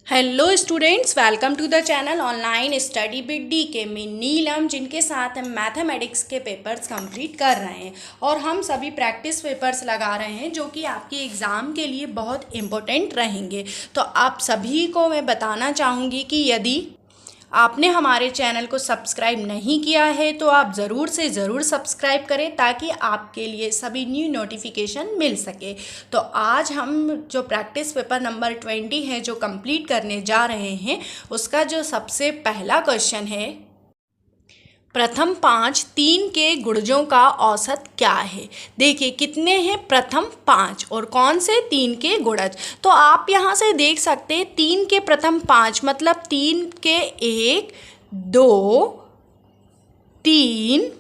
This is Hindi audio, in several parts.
Hello students, welcome to the channel online study with D K में नीलम, जिनके साथ हम मैथमेटिक्स के पेपर्स कंप्लीट कर रहे हैं और हम सभी प्रैक्टिस पेपर्स लगा रहे हैं जो कि आपके एग्ज़ाम के लिए बहुत इम्पोर्टेंट रहेंगे। तो आप सभी को मैं बताना चाहूँगी कि यदि आपने हमारे चैनल को सब्सक्राइब नहीं किया है तो आप ज़रूर से ज़रूर सब्सक्राइब करें ताकि आपके लिए सभी न्यू नोटिफिकेशन मिल सके। तो आज हम जो प्रैक्टिस पेपर नंबर 20 है जो कंप्लीट करने जा रहे हैं, उसका जो सबसे पहला क्वेश्चन है, प्रथम 5 3 के गुणजों का औसत क्या है। देखिए कितने हैं प्रथम 5 और कौन से 3 के गुणज। तो आप यहाँ से देख सकते हैं 3 के प्रथम 5 मतलब 3 के 1 2 3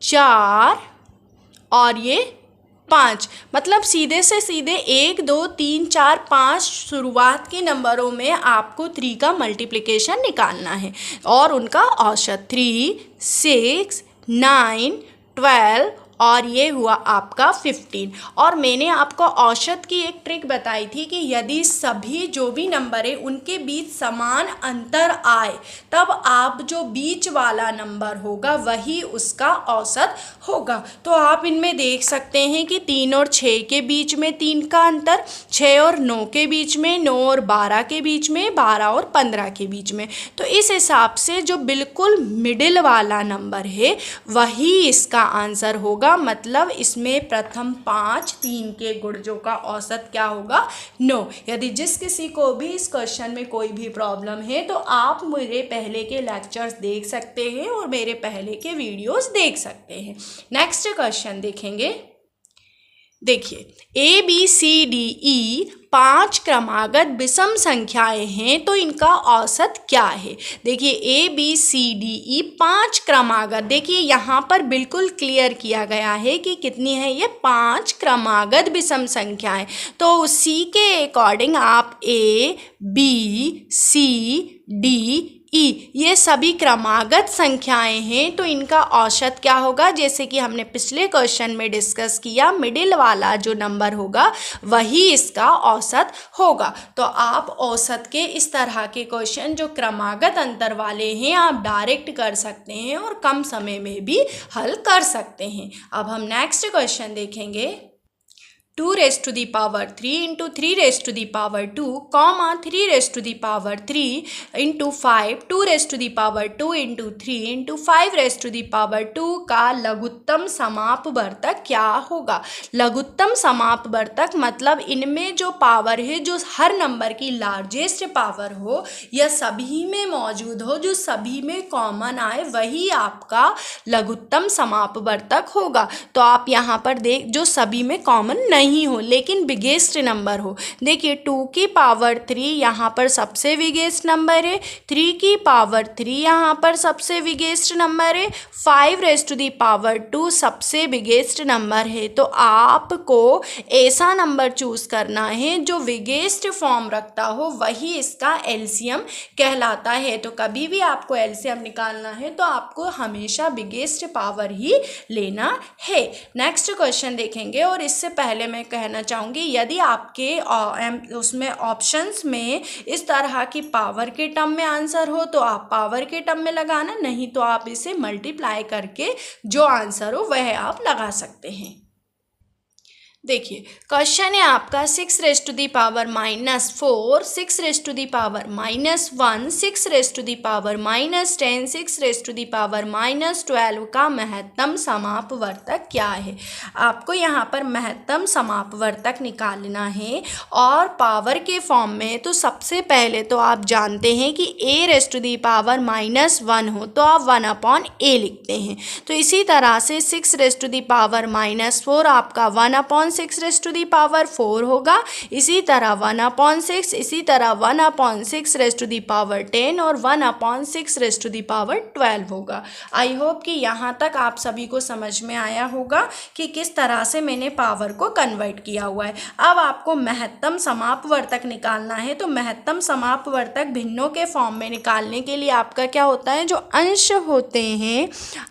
4 और ये 5, मतलब सीधे से सीधे 1 2 3 4 5 शुरुआत के नंबरों में आपको 3 का मल्टीप्लिकेशन निकालना है और उनका औसत 3 6 9 12 और ये हुआ आपका 15। और मैंने आपको औसत की एक ट्रिक बताई थी कि यदि सभी जो भी नंबर है उनके बीच समान अंतर आए तब आप जो बीच वाला नंबर होगा वही उसका औसत होगा। तो आप इनमें देख सकते हैं कि 3 और 6 के बीच में 3 का अंतर, 6 और 9 के बीच में, 9 और 12 के बीच में, 12 और 15 के बीच में। तो इस हिसाब से जो बिल्कुल मिडिल वाला नंबर है वही इसका आंसर होगा। मतलब इसमें प्रथम 5 3 के गुणजों का औसत क्या होगा 9। यदि जिस किसी को भी इस क्वेश्चन में कोई भी प्रॉब्लम है तो आप मेरे पहले के लेक्चर्स देख सकते हैं और मेरे पहले के वीडियोस देख सकते हैं। नेक्स्ट क्वेश्चन देखेंगे। देखिए A B C D E 5 क्रमागत विषम संख्याएं हैं तो इनका औसत क्या है। देखिए A B C D E 5 क्रमागत, देखिए यहाँ पर बिल्कुल क्लियर किया गया है कि कितनी है ये 5 क्रमागत विषम संख्याएं। तो उसी के अकॉर्डिंग आप A B C D E ये सभी क्रमागत संख्याएं हैं तो इनका औसत क्या होगा। जैसे कि हमने पिछले क्वेश्चन में डिस्कस किया, मिडिल वाला जो नंबर होगा वही इसका औसत होगा। तो आप औसत के इस तरह के क्वेश्चन जो क्रमागत अंतर वाले हैं आप डायरेक्ट कर सकते हैं और कम समय में भी हल कर सकते हैं। अब हम नेक्स्ट क्वेश्चन देखेंगे। 2 raised to the power 3 into 3 raised to the power 2, 3 raised to the power 3 into 5, 2 raised to the power 2 into 3 into 5 raised to the power 2 का लघुत्तम समापवर्तक क्या होगा। लघुत्तम समापवर्तक मतलब इनमें जो पावर है जो हर नंबर की लार्जेस्ट पावर हो या सभी में मौजूद हो, जो सभी में कॉमन आए वही आपका लघुत्तम समापवर्तक होगा। तो आप यहाँ पर देख जो सभी में कॉमन नहीं हो लेकिन बिगेस्ट नंबर हो। देखिए 2 की पावर 3 यहाँ पर सबसे बिगेस्ट नंबर है, 3 की पावर 3 यहाँ पर सबसे बिगेस्ट नंबर है, 5 रेज़्ड टू दी पावर 2 सबसे बिगेस्ट नंबर है। तो आपको ऐसा नंबर चूज करना है जो बिगेस्ट फॉर्म रखता हो, वही इसका एलसीएम कहलाता है। तो कभी भी आपको एलसीएम निकालना है तो आपको हमेशा बिगेस्ट पावर ही लेना है। नेक्स्ट क्वेश्चन देखेंगे और इससे पहले मैं कहना चाहूँगी यदि आपके उसमें ऑप्शंस में इस तरह की पावर के टर्म में आंसर हो तो आप पावर के टर्म में लगाना, नहीं तो आप इसे मल्टीप्लाई करके जो आंसर हो वह आप लगा सकते हैं। देखिए क्वेश्चन है आपका 6 raised to the power -4, 6 raised to the power -1, 6 raised to the power -10, 6 raised to the power -12 का महत्तम समापवर्तक क्या है। आपको यहाँ पर महत्तम समापवर्तक निकालना है और पावर के फॉर्म में तो सबसे पहले तो आप जानते हैं कि a raised to the power -1 हो तो आप 1/a लिखते हैं। तो इसी तरह से 6 रेज़्ड टू दी पावर -4 आपका 1/6 रेज़्ड टू दी पावर 4 होगा। इसी तरह 1/6, इसी तरह 1/6 रेज़्ड टू दी पावर 10 और 1/6 रेज़्ड टू दी पावर 12 होगा। आई होप कि यहाँ तक आप सभी को समझ में आया होगा कि किस तरह से मैंने पावर को कन्वर्ट किया हुआ है। अब आपको महत्तम समापवर्तक निकालना है तो महत्तम समापवर्तक भिन्नों के फॉर्म में निकालने के लिए आपका क्या होता है, जो अंश होते हैं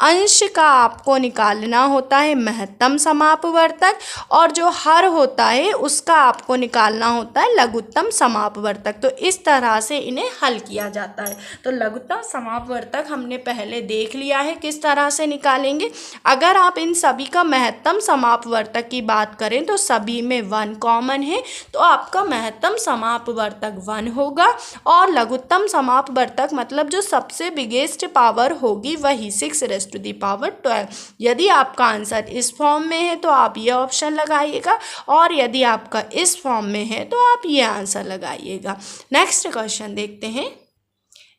अंश का आपको निकालना होता है महत्तम समापवर्तक और और जो हर होता है उसका आपको निकालना होता है लघुत्तम समापवर्तक। तो इस तरह से इन्हें हल किया जाता है। तो लघुत्तम समापवर्तक हमने पहले देख लिया है किस तरह से निकालेंगे। अगर आप इन सभी का महत्तम समापवर्तक की बात करें तो सभी में 1 कॉमन है, तो आपका महत्तम समापवर्तक 1 होगा और लघुत्तम समापवर्तक मतलब जो सबसे बिगेस्ट पावर होगी वही 6⁻12। यदि आपका आंसर इस फॉर्म में है तो आप ये ऑप्शन लगाइएगा और यदि आपका इस फॉर्म में है तो आप ये आंसर लगाइएगा। नेक्स्ट क्वेश्चन देखते हैं।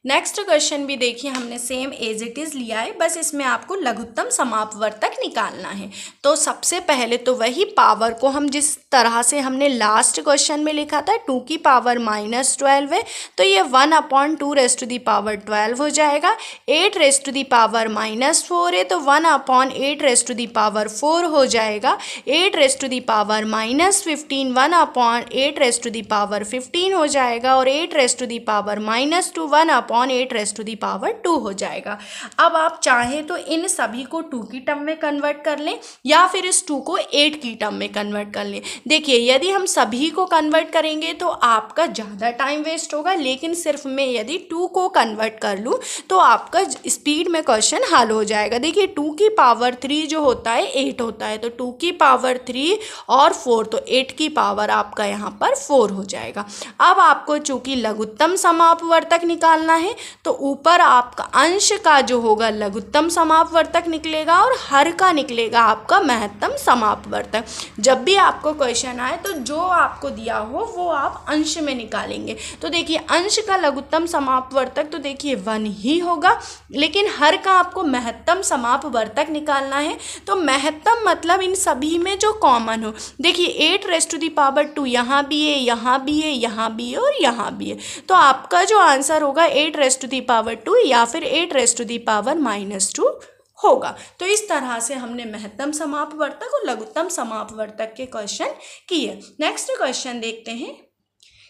नेक्स्ट क्वेश्चन भी देखिए हमने सेम एज इट इज़ लिया है, बस इसमें आपको लघुत्तम समापवर्तक निकालना है। तो सबसे पहले तो वही पावर को हम जिस तरह से हमने लास्ट क्वेश्चन में लिखा था 2 की पावर -12 है, तो ये 1/2⁻12 हो जाएगा। 8⁻4 है तो 1/8⁻4 हो जाएगा। 8⁻−15 1/8⁻15 हो जाएगा और 8⁻2 1/8⁻2 हो जाएगा। अब आप चाहें तो इन सभी को 2 की टर्म में कन्वर्ट कर लें या फिर इस 2 को 8 की टर्म में कन्वर्ट कर लें। देखिए यदि हम सभी को कन्वर्ट करेंगे तो आपका ज़्यादा टाइम वेस्ट होगा, लेकिन सिर्फ मैं यदि 2 को कन्वर्ट कर लूँ तो आपका स्पीड में क्वेश्चन हल हो जाएगा। देखिए 2 की पावर 3 जो होता है 8 होता है, तो 2 की पावर 3 और 4 तो 8 की पावर आपका यहाँ पर 4 हो जाएगा। अब आपको चूँकि लघुत्तम समापवर्तक निकालना है तो ऊपर आपका अंश का जो होगा लघुत्तम समापवर्तक निकलेगा और हर का निकलेगा आपका महत्तम समापवर्तक। जब भी आपको क्वेश्चन आए तो जो आपको दिया हो वो आप अंश में निकालेंगे। तो देखिए अंश का लघुत्तम समापवर्तक तो देखिए 1 ही होगा, लेकिन हर का आपको महत्तम समापवर्तक निकालना है। तो महत्तम मतलब इन सभी में जो कॉमन हो। देखिए 8⁻2 यहाँ भी है, यहाँ भी है, यहाँ भी है और यहाँ भी है, तो आपका जो आंसर होगा 8⁻2 या फिर 8⁻2 होगा। तो इस तरह से हमने महत्तम समापवर्तक और लघुत्तम समापवर्तक के क्वेश्चन किए। नेक्स्ट क्वेश्चन देखते हैं।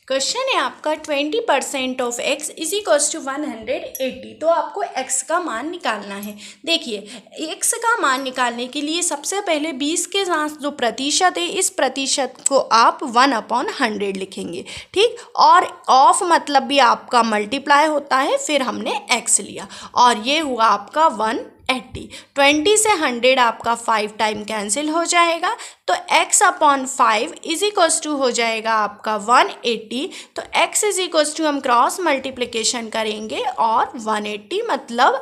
क्वेश्चन है आपका 20% of x is equals to 180। तो आपको x का मान निकालना है। देखिए x का मान निकालने के लिए सबसे पहले 20 के साथ जो प्रतिशत है इस प्रतिशत को आप 1/100 लिखेंगे, ठीक। और ऑफ मतलब भी आपका मल्टीप्लाई होता है, फिर हमने x लिया और ये हुआ आपका 180। 20 से 100 आपका 5 टाइम कैंसिल हो जाएगा, तो x/5 इज इक्वल्स टू हो जाएगा आपका 180। तो x इज इक्वल्स टू हम क्रॉस मल्टीप्लिकेशन करेंगे और 180 मतलब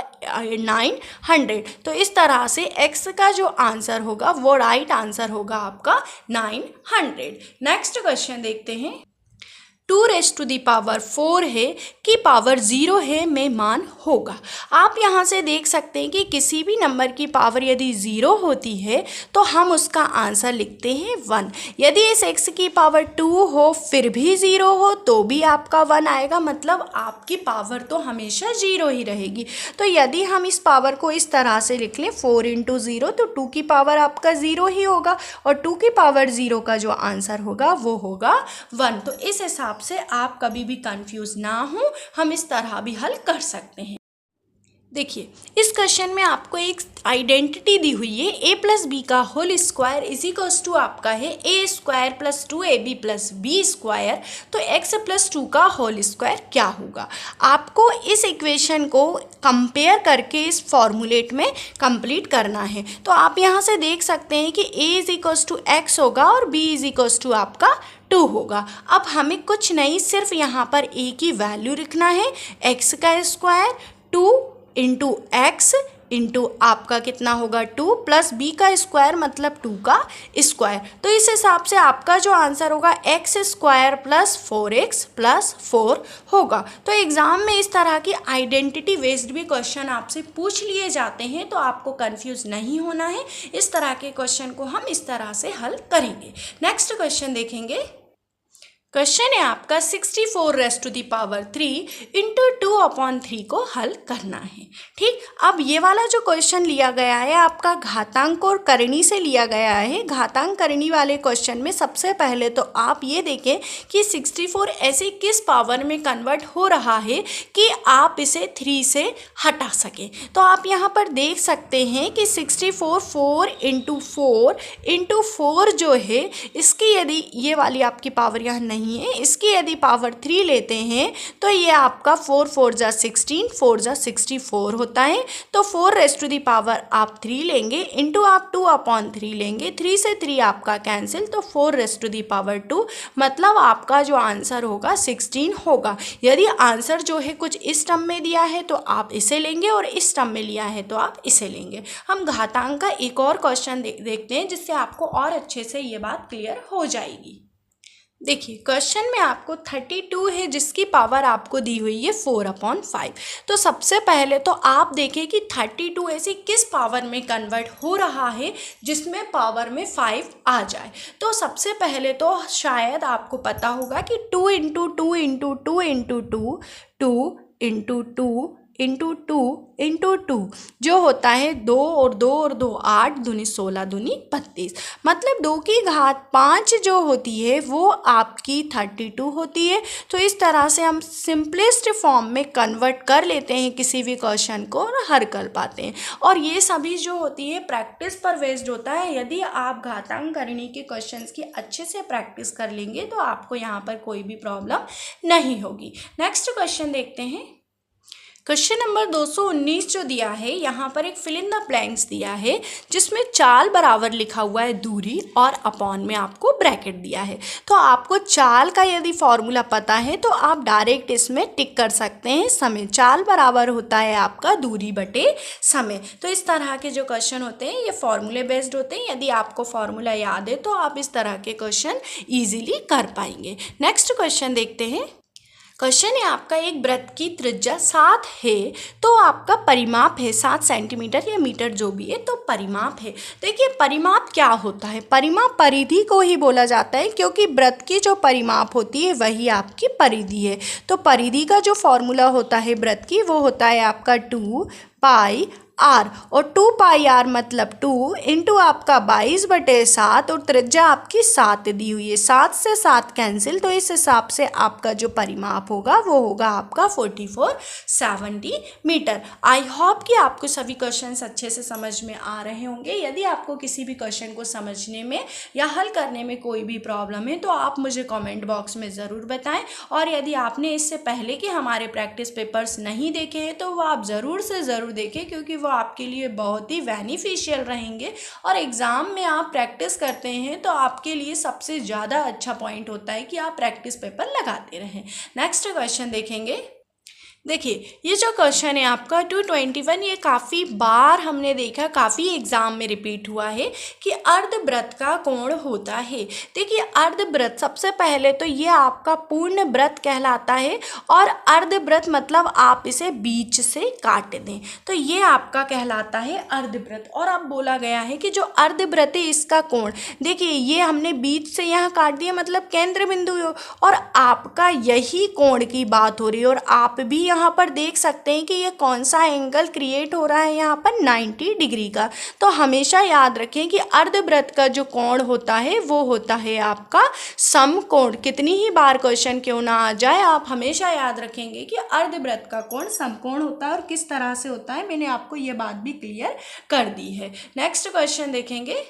900। तो इस तरह से x का जो आंसर होगा वो राइट आंसर होगा आपका 900। नेक्स्ट क्वेश्चन देखते हैं। 2⁻4 है कि पावर 0 है में मान होगा। आप यहाँ से देख सकते हैं कि किसी भी नंबर की पावर यदि 0 होती है तो हम उसका आंसर लिखते हैं 1। यदि इस x की पावर 2 हो फिर भी 0 हो तो भी आपका 1 आएगा, मतलब आपकी पावर तो हमेशा 0 ही रहेगी। तो यदि हम इस पावर को इस तरह से लिख लें 4 × 0 तो 2 की पावर आपका 0 ही होगा और 2 की पावर 0 का जो आंसर होगा वो होगा 1। तो इस हिसाब से आप कभी भी कंफ्यूज ना हो, हम इस तरह भी हल कर सकते हैं। देखिए इस क्वेश्चन में आपको एक आइडेंटिटी दी हुई है a+b का whole square is equals to आपका है a² + 2ab + b²। तो x+2 का होल स्क्वायर क्या होगा, आपको इस इक्वेशन को कंपेयर करके इस फॉर्मूलेट में कंप्लीट करना है। तो आप यहाँ से देख सकते हैं कि a = x होगा और b = आपका 2 होगा। अब हमें कुछ नहीं, सिर्फ यहाँ पर a की वैल्यू लिखना है, x का स्क्वायर 2 × x इंटू आपका कितना होगा 2 + b का स्क्वायर मतलब 2 का स्क्वायर। तो इस हिसाब से आपका जो आंसर होगा x² + 4x + 4 होगा। तो एग्ज़ाम में इस तरह की आइडेंटिटी बेस्ड भी क्वेश्चन आपसे पूछ लिए जाते हैं, तो आपको कंफ्यूज नहीं होना है। इस तरह के क्वेश्चन को हम इस तरह से हल करेंगे। नेक्स्ट क्वेश्चन देखेंगे। क्वेश्चन है आपका 64 raise to the power 3 into 2/3 को हल करना है। ठीक, अब ये वाला जो क्वेश्चन लिया गया है आपका घातांक और करणी से लिया गया है। घातांक करणी वाले क्वेश्चन में सबसे पहले तो आप ये देखें कि 64 ऐसे किस पावर में कन्वर्ट हो रहा है कि आप इसे 3 से हटा सकें। तो आप यहाँ पर देख सकते हैं कि 64 4 इंटू 4 जो है इसकी यदि ये वाली आपकी पावर यहाँ नहीं है, इसकी यदि पावर 3 लेते हैं तो ये आपका 4 4 जा 16 4 जा 64 होता है। तो 4 रेज़ टू दी पावर आप 3 लेंगे इंटू आप 2/3 लेंगे, 3 से 3 आपका कैंसिल, तो 4 रेज़ टू दी पावर 2 मतलब आपका जो आंसर होगा 16 होगा। यदि आंसर जो है कुछ इस टर्म में दिया है तो आप इसे लेंगे और इस टर्म में लिया है तो आप इसे लेंगे। हम घातांक का एक और क्वेश्चन देखते हैं जिससे आपको और अच्छे से ये बात क्लियर हो जाएगी। देखिए क्वेश्चन में आपको 32 है जिसकी पावर आपको दी हुई है 4/5। तो सबसे पहले तो आप देखें कि 32 ऐसी किस पावर में कन्वर्ट हो रहा है जिसमें पावर में 5 आ जाए। तो सबसे पहले तो शायद आपको पता होगा कि 2 into 2 into 2 into 2 2 into 2 into 2 into 2 जो होता है 2 और 2 8 दूनी 16 दूनी 32, मतलब 2 की घात 5 जो होती है वो आपकी 32 होती है। तो इस तरह से हम सिंपलेस्ट फॉर्म में कन्वर्ट कर लेते हैं किसी भी क्वेश्चन को और हल कर पाते हैं। और ये सभी जो होती है प्रैक्टिस पर बेस्ड होता है। यदि आप घातांक करणी के क्वेश्चंस की अच्छे से प्रैक्टिस कर लेंगे तो आपको यहाँ पर कोई भी प्रॉब्लम नहीं होगी। नेक्स्ट क्वेश्चन देखते हैं। क्वेश्चन नंबर 219 जो दिया है यहाँ पर एक फिल इन द ब्लैंक्स दिया है जिसमें चाल बराबर लिखा हुआ है दूरी और अपॉन में आपको ब्रैकेट दिया है। तो आपको चाल का यदि फॉर्मूला पता है तो आप डायरेक्ट इसमें टिक कर सकते हैं। समय चाल बराबर होता है आपका दूरी बटे समय। तो इस तरह के जो क्वेश्चन होते हैं ये फॉर्मूले बेस्ड होते हैं। यदि आपको फॉर्मूला याद है तो आप इस तरह के क्वेश्चन ईजिली कर पाएंगे। नेक्स्ट क्वेश्चन देखते हैं। क्वेश्चन है आपका एक वृत्त की त्रिज्या 7 है तो आपका परिमाप है 7 सेंटीमीटर या मीटर जो भी है, तो परिमाप है। देखिए परिमाप क्या होता है, परिमाप परिधि को ही बोला जाता है क्योंकि वृत्त की जो परिमाप होती है वही आपकी परिधि है। तो परिधि का जो फॉर्मूला होता है वृत्त की वो होता है आपका 2πr और 2πr मतलब 2 इंटू आपका 22/7 और त्रिज्या आपकी 7 दी हुई है। 7 से 7 कैंसिल, तो इस हिसाब से आपका जो परिमाप होगा वो होगा आपका 44 सेंटीमीटर। आई होप कि आपको सभी क्वेश्चंस अच्छे से समझ में आ रहे होंगे। यदि आपको किसी भी क्वेश्चन को समझने में या हल करने में कोई भी प्रॉब्लम है तो आप मुझे कमेंट बॉक्स में ज़रूर बताएं। और यदि आपने इससे पहले कि हमारे प्रैक्टिस पेपर्स नहीं देखे हैं तो वो आप ज़रूर से ज़रूर देखें क्योंकि वो आपके लिए बहुत ही बेनिफिशियल रहेंगे। और एग्ज़ाम में आप प्रैक्टिस करते हैं तो आपके लिए सबसे ज़्यादा अच्छा पॉइंट होता है कि आप प्रैक्टिस पेपर लगाते रहें। नेक्स्ट क्वेश्चन देखेंगे। देखिए ये जो क्वेश्चन है आपका 221, ये काफ़ी बार हमने देखा, काफ़ी एग्जाम में रिपीट हुआ है कि अर्धवृत्त का कोण होता है। देखिए अर्धवृत्त सबसे पहले तो ये आपका पूर्ण वृत्त कहलाता है और अर्धवृत्त मतलब आप इसे बीच से काट दें तो ये आपका कहलाता है अर्धवृत्त। और अब बोला गया है कि जो अर्धवृत्त है इसका कोण, देखिए ये हमने बीच से यहाँ काट दिया मतलब केंद्र बिंदु और आपका यही कोण की बात हो रही है। और आप भी यहाँ पर देख सकते हैं कि ये कौन सा एंगल क्रिएट हो रहा है यहाँ पर 90 डिग्री का। तो हमेशा याद रखें कि अर्धवृत्त का जो कोण होता है वो होता है आपका समकोण। कितनी ही बार क्वेश्चन क्यों ना आ जाए आप हमेशा याद रखेंगे कि अर्धवृत्त का कोण समकोण होता है। और किस तरह से होता है मैंने आपको ये बात भी क्लियर कर दी है। नेक्स्ट क्वेश्चन देखेंगे।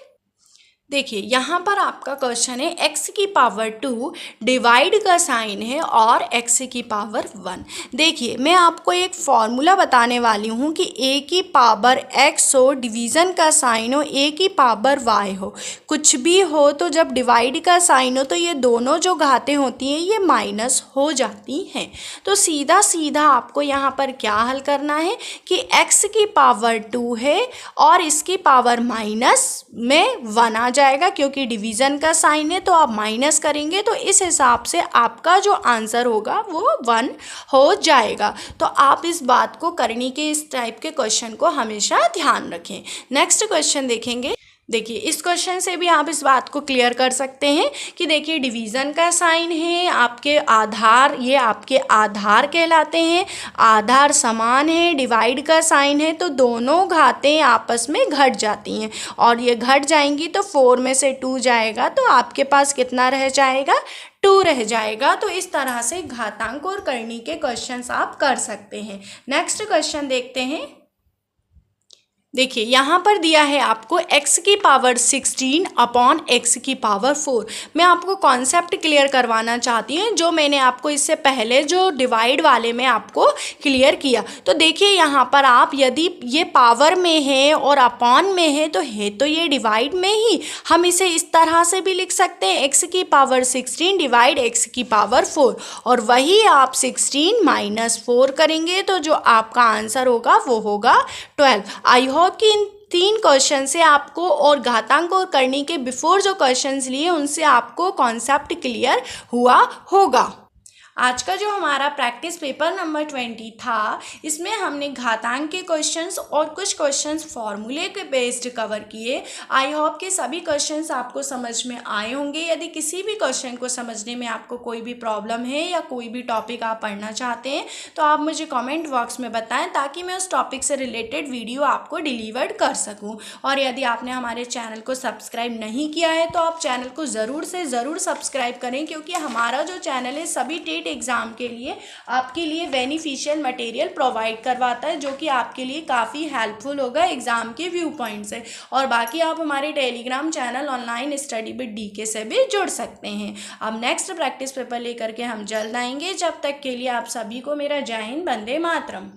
देखिए यहाँ पर आपका क्वेश्चन है x की पावर 2 डिवाइड का साइन है और x की पावर 1। देखिए मैं आपको एक फॉर्मूला बताने वाली हूँ कि a की पावर x हो, डिवीज़न का साइन हो, a की पावर y हो, कुछ भी हो तो जब डिवाइड का साइन हो तो ये दोनों जो घातें होती हैं ये माइनस हो जाती हैं। तो सीधा सीधा आपको यहाँ पर क्या हल करना है कि x की पावर 2 है और इसकी पावर माइनस में 1 आ जाएगा क्योंकि डिवीज़न का साइन है तो आप माइनस करेंगे तो इस हिसाब से आपका जो आंसर होगा वो 1 हो जाएगा। तो आप इस बात को करनी के इस टाइप के क्वेश्चन को हमेशा ध्यान रखें। नेक्स्ट क्वेश्चन देखेंगे। देखिए इस क्वेश्चन से भी आप इस बात को क्लियर कर सकते हैं कि देखिए डिवीज़न का साइन है, आपके आधार, ये आपके आधार कहलाते हैं, आधार समान है, डिवाइड का साइन है, तो दोनों घातें आपस में घट जाती हैं और ये घट जाएंगी तो 4 में से 2 जाएगा तो आपके पास कितना रह जाएगा, 2 रह जाएगा। तो इस तरह से घातांक और करनी के क्वेश्चंस आप कर सकते हैं। नेक्स्ट क्वेश्चन देखते हैं। देखिए यहाँ पर दिया है आपको x की पावर 16 अपॉन x की पावर 4। मैं आपको कॉन्सेप्ट क्लियर करवाना चाहती हूँ जो मैंने आपको इससे पहले जो डिवाइड वाले में आपको क्लियर किया। तो देखिए यहाँ पर आप यदि ये पावर में है और अपॉन में है तो ये डिवाइड में ही, हम इसे इस तरह से भी लिख सकते हैं x की पावर 16 डिवाइड x की पावर 4, और वही आप 16 माइनस 4 करेंगे तो जो आपका आंसर होगा वो होगा 12। आई होप कि इन 3 क्वेश्चन से आपको और घातांक और करनी के बिफोर जो क्वेश्चंस लिए उनसे आपको कॉन्सेप्ट क्लियर हुआ होगा। आज का जो हमारा प्रैक्टिस पेपर नंबर 20 था, इसमें हमने घातांक के क्वेश्चंस और कुछ क्वेश्चंस फॉर्मूले के बेस्ड कवर किए। आई होप कि सभी क्वेश्चंस आपको समझ में आए होंगे। यदि किसी भी क्वेश्चन को समझने में आपको कोई भी प्रॉब्लम है या कोई भी टॉपिक आप पढ़ना चाहते हैं तो आप मुझे कमेंट बॉक्स में बताएं ताकि मैं उस टॉपिक से रिलेटेड वीडियो आपको डिलीवर्ड कर सकूँ। और यदि आपने हमारे चैनल को सब्सक्राइब नहीं किया है तो आप चैनल को ज़रूर से ज़रूर सब्सक्राइब करें, क्योंकि हमारा जो चैनल है सभी टेट एग्ज़ाम के लिए आपके लिए बेनिफिशियल मटेरियल प्रोवाइड करवाता है जो कि आपके लिए काफ़ी हेल्पफुल होगा एग्ज़ाम के व्यू पॉइंट से। और बाकी आप हमारे Telegram channel online study with DK से भी जुड़ सकते हैं। अब नेक्स्ट प्रैक्टिस पेपर लेकर के हम जल्द आएंगे। जब तक के लिए आप सभी को मेरा जय हिंद, वंदे मातरम।